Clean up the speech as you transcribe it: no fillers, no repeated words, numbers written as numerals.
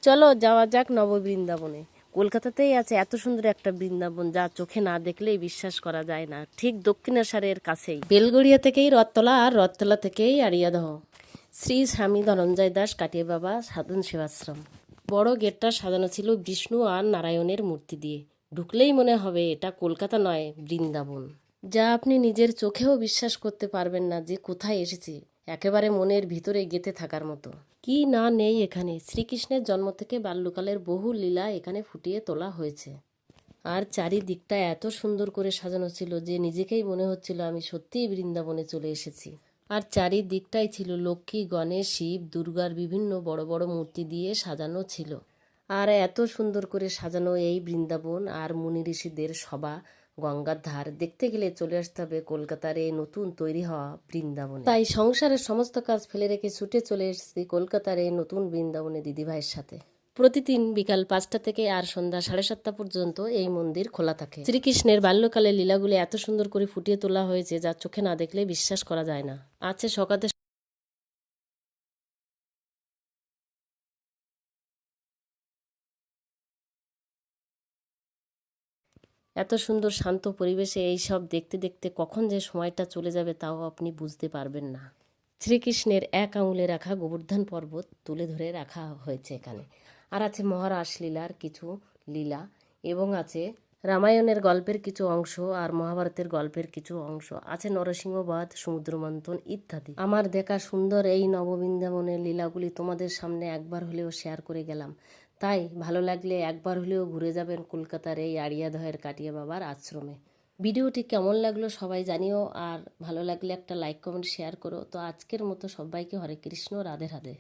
চলো যাওয়া যাক নববৃন্দাবনে। কলকাতাতেই আছে এত সুন্দর একটা বৃন্দাবন, যা চোখে না দেখলেই বিশ্বাস করা যায় না। ঠিক দক্ষিণেশ্বরের কাছেই, বেলগড়িয়া থেকেই রথতলা, আর রথতলা থেকেই আড়িয়াদহ। শ্রী স্বামী ধনঞ্জয় দাস কাটিয়ে বাবা সাধন সেবাশ্রম। বড় গেটটা সাজানো ছিল বিষ্ণু আর নারায়ণের মূর্তি দিয়ে। ঢুকলেই মনে হবে এটা কলকাতা নয়, বৃন্দাবন। যা আপনি নিজের চোখেও বিশ্বাস করতে পারবেন না যে কোথায় এসেছি। একেবারে মনের ভিতরে গেঁথে থাকার মতো। কি না নেই এখানে! শ্রীকৃষ্ণের জন্ম থেকে বাল্যকালের বহু লীলা এখানে ফুটিয়ে তোলা হয়েছে। আর চারিদিকটা এত সুন্দর করে সাজানো ছিল যে নিজেকেই মনে হচ্ছিল আমি সত্যিই বৃন্দাবনে চলে এসেছি। আর চারিদিকটাই ছিল লক্ষ্মী, গণেশ, শিব, দুর্গার বিভিন্ন বড় বড় মূর্তি দিয়ে সাজানো ছিল। আর এত সুন্দর করে সাজানো এই বৃন্দাবন আর মুনি ঋষিদের সভা, গঙ্গার ধার দেখতে গেলে চলে আসতে হবে কলকাতার এই নতুন তৈরি হওয়া বৃন্দাবনে। তাই সংসারের সমস্ত কাজ ফেলে রেখে ছুটে চলে এসেছি কলকাতার এই নতুন বৃন্দাবনে দিদিভাইয়ের সাথে। প্রতিদিন বিকাল 5টা থেকে আর সন্ধ্যা 7:30 পর্যন্ত এই মন্দির খোলা থাকে। শ্রীকৃষ্ণের বাল্যকালের লীলাগুলি এত সুন্দর করে ফুটিয়ে তোলা হয়েছে যা চোখে না দেখলে বিশ্বাস করা যায় না। আছে সকালে এত সুন্দর শান্ত পরিবেশে এই সব দেখতে দেখতে কখন যে সময়টা চলে যাবে তাও আপনি বুঝতে পারবেন না। শ্রীকৃষ্ণের এক আঙুলে রাখা গোবর্ধন পর্বত তুলে ধরে রাখা হয়েছে এখানে। আর আছে মহারাস লীলার কিছু লীলা, এবং আছে রামায়ণের গল্পের কিছু অংশ আর মহাভারতের গল্পের কিছু অংশ। আছে নরসিংহবধ, সমুদ্র মন্থন ইত্যাদি। আমার দেখা সুন্দর এই নববৃন্দাবনের লীলাগুলি তোমাদের সামনে একবার হলেও শেয়ার করে গেলাম। তাই ভালো লাগলে একবার হলেও ঘুরে যাবেন কলকাতার এই আড়িয়াদহের কাটিয়া বাবার আশ্রমে। ভিডিওটি কেমন লাগলো সবাই জানিও, আর ভালো লাগলে একটা লাইক, কমেন্ট, শেয়ার করো। তো আজকের মতো সবাইকে হরে কৃষ্ণ, রাধে রাধে।